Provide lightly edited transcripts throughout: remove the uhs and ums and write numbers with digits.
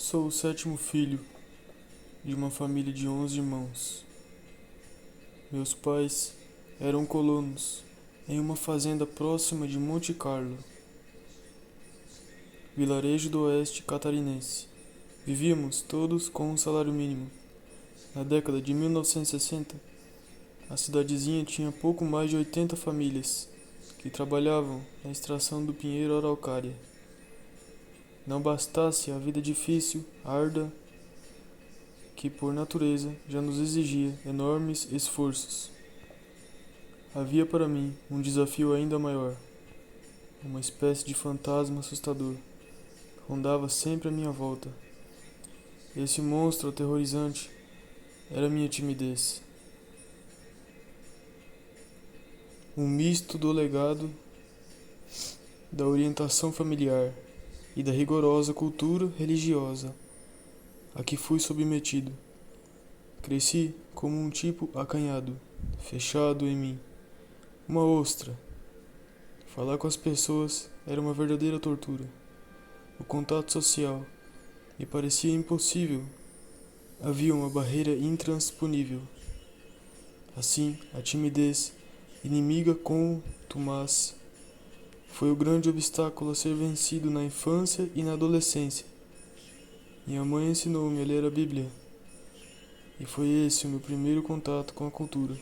Sou o sétimo filho de uma família de 11 irmãos. Meus pais eram colonos em uma fazenda próxima de Monte Carlo, vilarejo do oeste catarinense. Vivíamos todos com um salário mínimo. Na década de 1960, a cidadezinha tinha pouco mais de 80 famílias que trabalhavam na extração do pinheiro araucária. Não bastasse a vida difícil, árdua, que por natureza já nos exigia enormes esforços. Havia para mim um desafio ainda maior. Uma espécie de fantasma assustador rondava sempre à minha volta. Esse monstro aterrorizante era minha timidez. Um misto do legado, da orientação familiar e da rigorosa cultura religiosa a que fui submetido. Cresci como um tipo acanhado, fechado em mim. Uma ostra. Falar com as pessoas era uma verdadeira tortura. O contato social me parecia impossível. Havia uma barreira intransponível. Assim, a timidez, inimiga contumaz, foi o grande obstáculo a ser vencido na infância e na adolescência. Minha mãe ensinou-me a ler a Bíblia, e foi esse o meu primeiro contato com a cultura.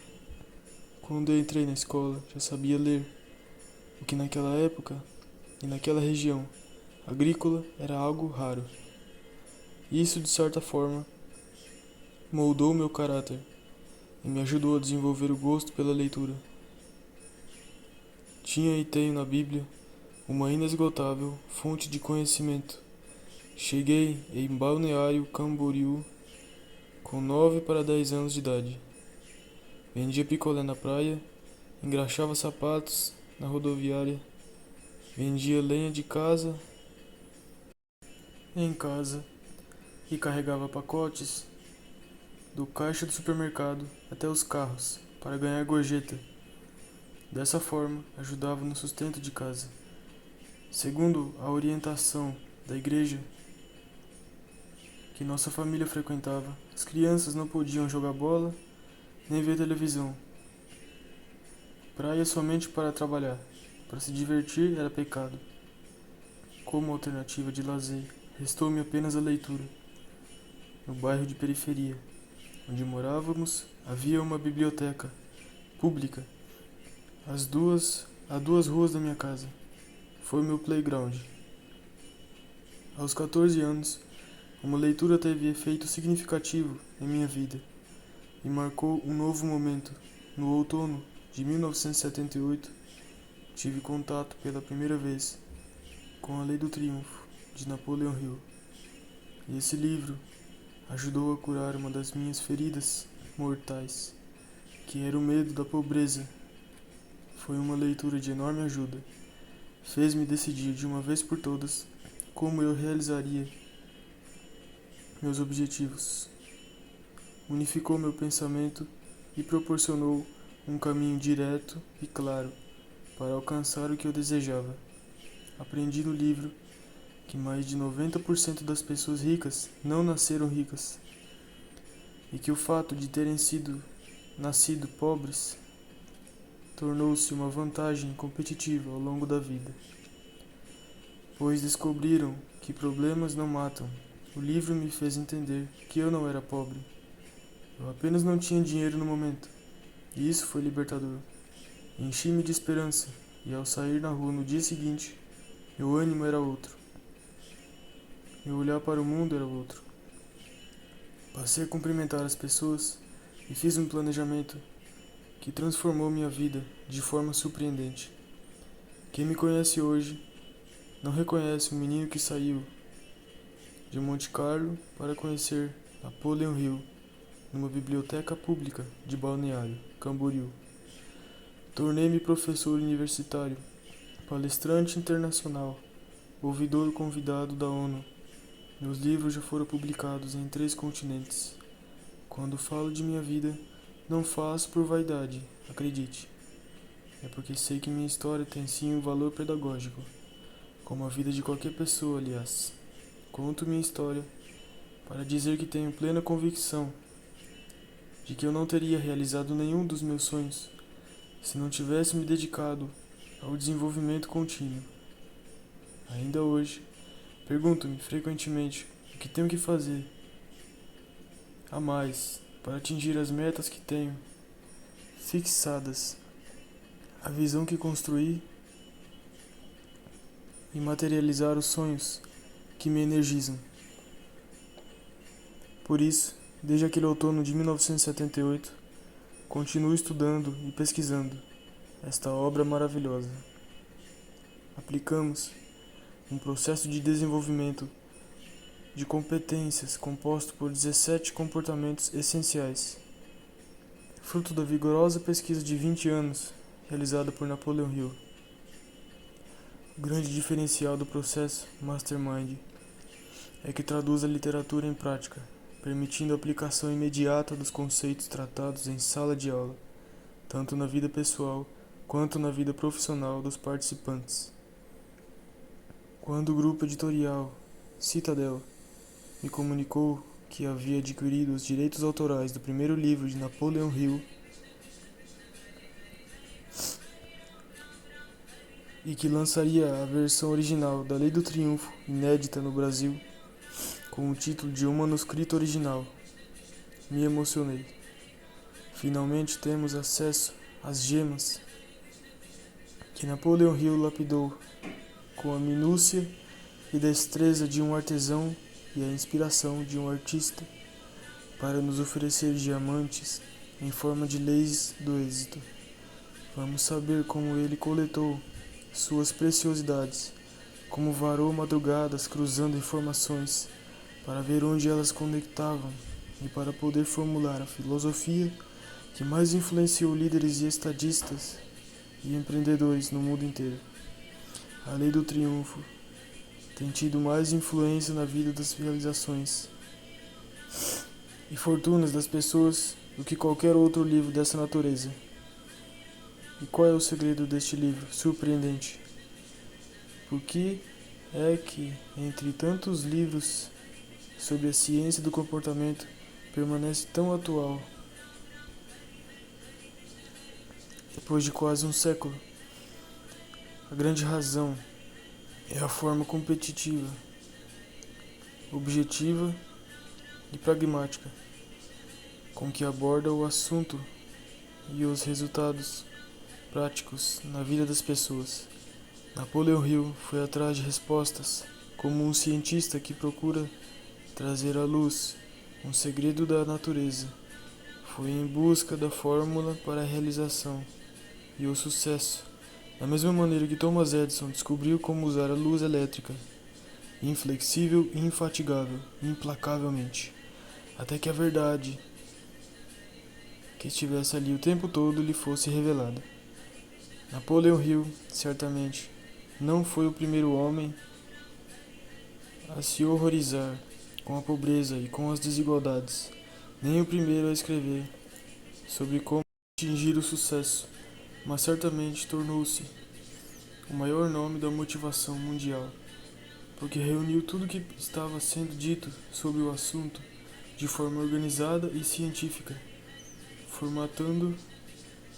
Quando eu entrei na escola, já sabia ler, o que naquela época e naquela região agrícola era algo raro. Isso, de certa forma, moldou meu caráter e me ajudou a desenvolver o gosto pela leitura. Tinha e tenho na Bíblia uma inesgotável fonte de conhecimento. Cheguei em Balneário Camboriú com 9 para 10 anos de idade. Vendia picolé na praia, engraxava sapatos na rodoviária, vendia lenha de casa em casa e carregava pacotes do caixa do supermercado até os carros para ganhar gorjeta. Dessa forma, ajudava no sustento de casa. Segundo a orientação da igreja que nossa família frequentava, as crianças não podiam jogar bola nem ver televisão. Praia somente para trabalhar. Para se divertir era pecado. Como alternativa de lazer, restou-me apenas a leitura. No bairro de periferia, onde morávamos, havia uma biblioteca pública a duas ruas da minha casa. Foi meu playground. Aos 14 anos, uma leitura teve efeito significativo em minha vida e marcou um novo momento. No outono de 1978, tive contato pela primeira vez com A Lei do Triunfo, de Napoleon Hill. E esse livro ajudou a curar uma das minhas feridas mortais, que era o medo da pobreza. Foi uma leitura de enorme ajuda. Fez-me decidir de uma vez por todas como eu realizaria meus objetivos. Unificou meu pensamento e proporcionou um caminho direto e claro para alcançar o que eu desejava. Aprendi no livro que mais de 90% das pessoas ricas não nasceram ricas e que o fato de terem nascido pobres tornou-se uma vantagem competitiva ao longo da vida, pois descobriram que problemas não matam. O livro me fez entender que eu não era pobre, eu apenas não tinha dinheiro no momento, e isso foi libertador. Enchi-me de esperança, e ao sair na rua no dia seguinte, meu ânimo era outro. Meu olhar para o mundo era outro. Passei a cumprimentar as pessoas e fiz um planejamento que transformou minha vida de forma surpreendente. Quem me conhece hoje não reconhece o menino que saiu de Monte Carlo para conhecer Napoleon Hill numa biblioteca pública de Balneário Camboriú. Tornei-me professor universitário, palestrante internacional, ouvidor convidado da ONU. Meus livros já foram publicados em 3 continentes. Quando falo de minha vida, não faço por vaidade, acredite. É porque sei que minha história tem sim um valor pedagógico, como a vida de qualquer pessoa, aliás. Conto minha história para dizer que tenho plena convicção de que eu não teria realizado nenhum dos meus sonhos se não tivesse me dedicado ao desenvolvimento contínuo. Ainda hoje, pergunto-me frequentemente o que tenho que fazer a mais para atingir as metas que tenho fixadas, a visão que construí e materializar os sonhos que me energizam. Por isso, desde aquele outono de 1978, continuo estudando e pesquisando esta obra maravilhosa. Aplicamos um processo de desenvolvimento de competências composto por 17 comportamentos essenciais, fruto da vigorosa pesquisa de 20 anos realizada por Napoleon Hill. O grande diferencial do processo Mastermind é que traduz a literatura em prática, permitindo a aplicação imediata dos conceitos tratados em sala de aula, tanto na vida pessoal quanto na vida profissional dos participantes. Quando o grupo editorial Citadel me comunicou que havia adquirido os direitos autorais do primeiro livro de Napoleon Hill e que lançaria a versão original da Lei do Triunfo, inédita no Brasil, com o título de Um Manuscrito Original, me emocionei. Finalmente temos acesso às gemas que Napoleon Hill lapidou com a minúcia e destreza de um artesão e a inspiração de um artista para nos oferecer diamantes em forma de leis do êxito. Vamos saber como ele coletou suas preciosidades, como varou madrugadas cruzando informações para ver onde elas conectavam e para poder formular a filosofia que mais influenciou líderes e estadistas e empreendedores no mundo inteiro. A Lei do Triunfo tem tido mais influência na vida das realizações e fortunas das pessoas do que qualquer outro livro dessa natureza. E qual é o segredo deste livro surpreendente? Por que é que, entre tantos livros sobre a ciência do comportamento, permanece tão atual depois de quase um século? A grande razão é a forma competitiva, objetiva e pragmática com que aborda o assunto e os resultados práticos na vida das pessoas. Napoleon Hill foi atrás de respostas como um cientista que procura trazer à luz um segredo da natureza. Foi em busca da fórmula para a realização e o sucesso, da mesma maneira que Thomas Edison descobriu como usar a luz elétrica, inflexível e infatigável, implacavelmente, até que a verdade que estivesse ali o tempo todo lhe fosse revelada. Napoleon Hill, certamente, não foi o primeiro homem a se horrorizar com a pobreza e com as desigualdades, nem o primeiro a escrever sobre como atingir o sucesso, mas certamente tornou-se o maior nome da motivação mundial, porque reuniu tudo o que estava sendo dito sobre o assunto de forma organizada e científica, formatando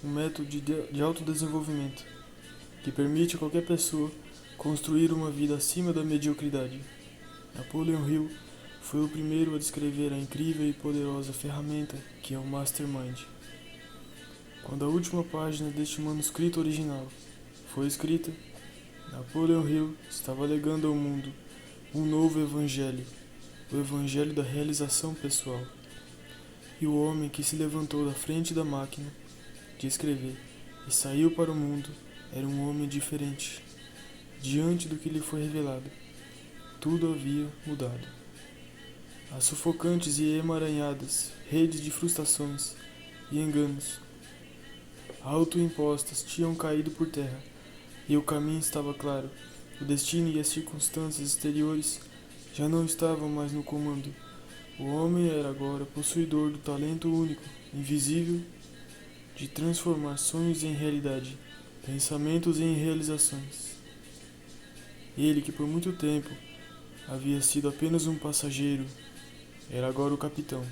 um método de autodesenvolvimento que permite a qualquer pessoa construir uma vida acima da mediocridade. Napoleon Hill foi o primeiro a descrever a incrível e poderosa ferramenta que é o Mastermind. Quando a última página deste manuscrito original foi escrita, Napoleon Hill estava legando ao mundo um novo evangelho, o evangelho da realização pessoal. E o homem que se levantou da frente da máquina de escrever e saiu para o mundo era um homem diferente. Diante do que lhe foi revelado, tudo havia mudado. As sufocantes e emaranhadas redes de frustrações e enganos autoimpostas tinham caído por terra, e o caminho estava claro. O destino e as circunstâncias exteriores já não estavam mais no comando. O homem era agora possuidor do talento único, invisível, de transformar sonhos em realidade, pensamentos em realizações. Ele que por muito tempo havia sido apenas um passageiro Era agora o capitão.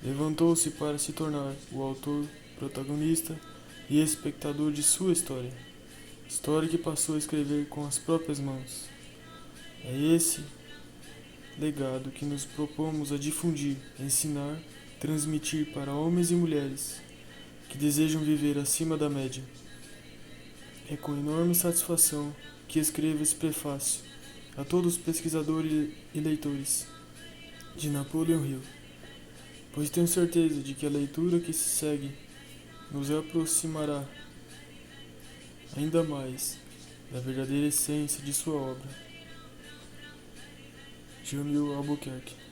Levantou-se para se tornar o autor, protagonista e espectador de sua história. História que passou a escrever com as próprias mãos. É esse legado que nos propomos a difundir, ensinar, transmitir para homens e mulheres que desejam viver acima da média. É com enorme satisfação que escrevo esse prefácio a todos os pesquisadores e leitores de Napoleon Hill, pois tenho certeza de que a leitura que se segue nos aproximará ainda mais da verdadeira essência de sua obra. Jamil Albuquerque.